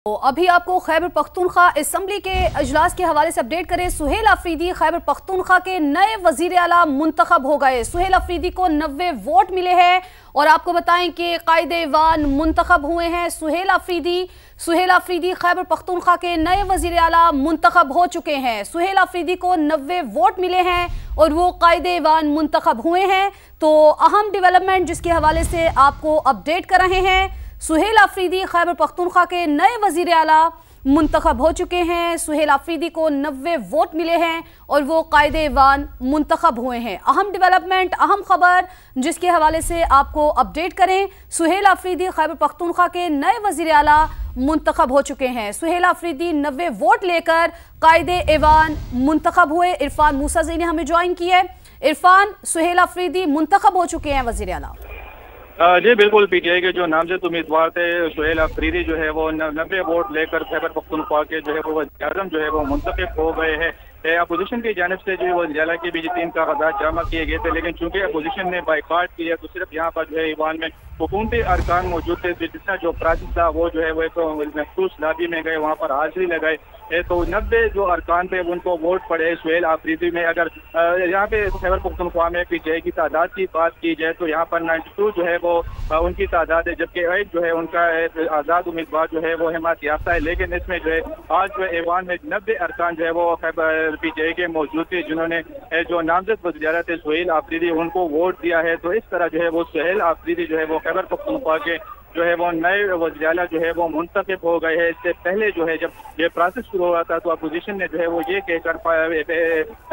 तो अभी आपको खैबर पख्तूनख्वा असम्बली के अजलास के हवाले से अपडेट करें। सुहेल अफरीदी खैबर पख्तूनख्वा के नए वजीर आला मुंतखब हो गए। सुहेल अफरीदी को 90 वोट मिले हैं और आपको बताएं कि कायदे-ए-वान मुंतखब हुए हैं। सुहेल अफरीदी खैबर पख्तूनख्वा के नए वजीर आला मुंतखब हो चुके हैं। सुहेल अफरीदी को 90 वोट मिले हैं और वो कायदे-ए-वान मुंतखब हुए हैं। तो अहम डेवलपमेंट जिसके हवाले से आपको अपडेट कर रहे हैं। सुहेल अफरीदी खैबर पख्तूनख्वा के नए वजीर आला मुंतखब हो चुके हैं। सुहेल अफरीदी को 90 वोट मिले हैं और वो कायदे-ए-वान मुंतखब हुए हैं। अहम डेवलपमेंट, अहम खबर जिसके हवाले से आपको अपडेट करें। सुहेल अफरीदी खैबर पख्तूनख्वा के नए वजीर आला मुंतखब हो चुके हैं। सुहेल अफरीदी 90 वोट लेकर कायदे-ए-वान मुंतखब हुए। इरफान मूसाज़ई ने हमें ज्वाइन किया है। इरफान, सुहेल अफरीदी मुंतखब हो चुके हैं वजीर आला। जी बिल्कुल, पीटीआई के जो नामजद उम्मीदवार थे सुहेल अफरीदी जो है वो 90 वोट लेकर खैबर पख्तूनख्वा के जो है वो वज़ीर-ए-आज़म जो है वो मुंतखब हो गए हैं। अपोजिशन की जानिब से जो वज़ीर-ए-आला के भी 3 कागजात जमा किए गए थे, लेकिन चूंकि अपोजिशन ने बाइकाट किया तो सिर्फ यहाँ पर जो है ईवान में हुकूमती अरकान मौजूद थे। जितना जो प्रोसेस था वो जो है वो एक मखसूस लाबी में गए, वहाँ पर हाजिरी लगाए। तो 90 जो अरकान थे उनको वोट पड़े सुहेल अफरीदी में। अगर यहाँ पे खैबर पख्तूनख्वा में पीटीआई की तादाद की बात की जाए तो यहाँ पर 92 जो है वो उनकी तादाद है, जबकि एक जो है उनका आज़ाद उम्मीदवार जो है वो हिमायत याफ्ता है। लेकिन इसमें जो है आज जो ऐवान में 90 अरकान जो है वो खैबर पीटीआई के मौजूद थे, जिन्होंने जो नामजद वज़ीर थे सुहेल अफरीदी उनको वोट दिया है। तो इस तरह जो है वो सुहेल अफरीदी जो है वो खैबर पख्तूनख्वा के जो है वो नए वज़ीर आला जो है वो मुंतखब हो गए हैं। इससे पहले जो है जब ये प्रोसेस शुरू हुआ था तो अपोजिशन ने जो है वो ये कहकर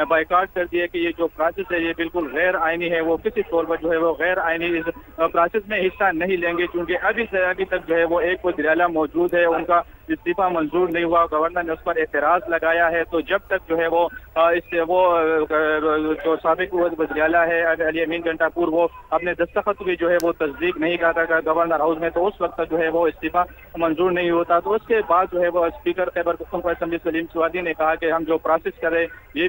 बाइकाट कर दिया कि ये जो प्रोसेस है ये बिल्कुल गैर आइनी है। वो किसी तौर पर जो है वो गैर आइनी इस प्रोसेस में हिस्सा नहीं लेंगे, क्योंकि अभी तक जो है वो एक वज़ीर आला मौजूद है, उनका इस्तीफा मंजूर नहीं हुआ। गवर्नर ने उस पर एतराज लगाया है। तो जब तक जो है वो जो साबिक वज़ीर आला है अली अमीन गंडापुर वो अपने दस्तखत भी जो है वो तस्दीक नहीं करता था गवर्नर हाउस में, तो उस वक्त जो है वो इस्तीफा मंजूर नहीं होता। तो उसके बाद जो है वो स्पीकर खैबर पख्तूनख्वा असेंबली सलीम सुवादी ने कहा कि हम जो प्रोसेस कर रहे ये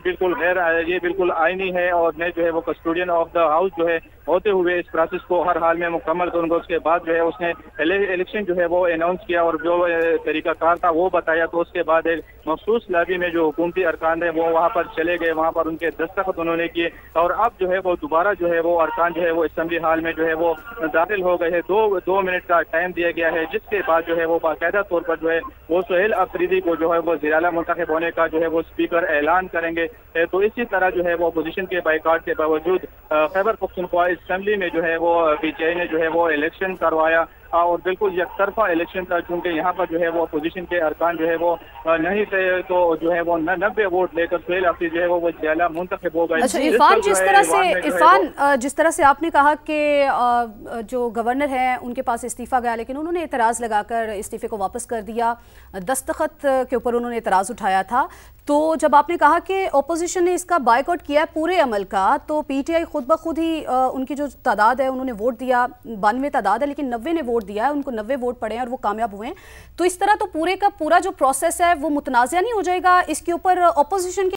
बिल्कुल आइनी है और मैं जो है वो कस्टोडियन ऑफ द हाउस जो है होते हुए इस प्रोसेस को हर हाल में मुकम्मल करूंगा। उसके बाद जो है उसने इलेक्शन जो है वो अनाउंस किया और जो तरीकाकार था वो बताया। तो उसके बाद एक मखसूस लाबी में जो हुकूमती अरकान है वो वहाँ पर चले गए, वहाँ पर उनके दस्तखत उन्होंने किए और अब जो है वो दोबारा जो है वो अरकान जो है वो असेंबली हाल में जो है वो दाखिल हो गए हैं। 2 मिनट का टाइम दिया गया है, जिसके बाद जो है वो बाकायदा तौर पर जो है वो सुहेल अफरीदी को जो है वो वज़ीर आला मुंतखब होने का जो है वो स्पीकर ऐलान करेंगे। तो इसी तरह जो है वो अपोजिशन के बाइकाट के बावजूद खैबर पख्तूनख्वा असेंबली में जो है वो पीटीआई ने जो है वो इलेक्शन करवाया और बिल्कुल एकतरफा इलेक्शन था, क्योंकि यहाँ पर जो है वो अपोजिशन के अरकान जो है वो नहीं थे। तो जो है वो 90 वोट लेकर सुहेल अफरीदी जो है वो वज़ीर आला मुंतखब हो गए। अच्छा इरफान, जिस तरह से आपने कहा कि जो गवर्नर है उनके पास इस्तीफा गया, लेकिन उन्होंने एतराज़ लगाकर इस्तीफे को वापस कर दिया, दस्तखत के ऊपर उन्होंने एतराज़ उठाया था। तो जब आपने कहा कि अपोजिशन ने इसका बायकॉट किया है पूरे अमल का, तो पीटीआई खुद ब खुद ही उनकी जो तादाद है उन्होंने वोट दिया, 92 तादाद है लेकिन 90 ने वोट दिया है, उनको 90 वोट पड़े हैं और वो कामयाब हुए हैं। तो इस तरह तो पूरे का पूरा जो प्रोसेस है वो मुतनाज़ा नहीं हो जाएगा? इसके ऊपर अपोजिशन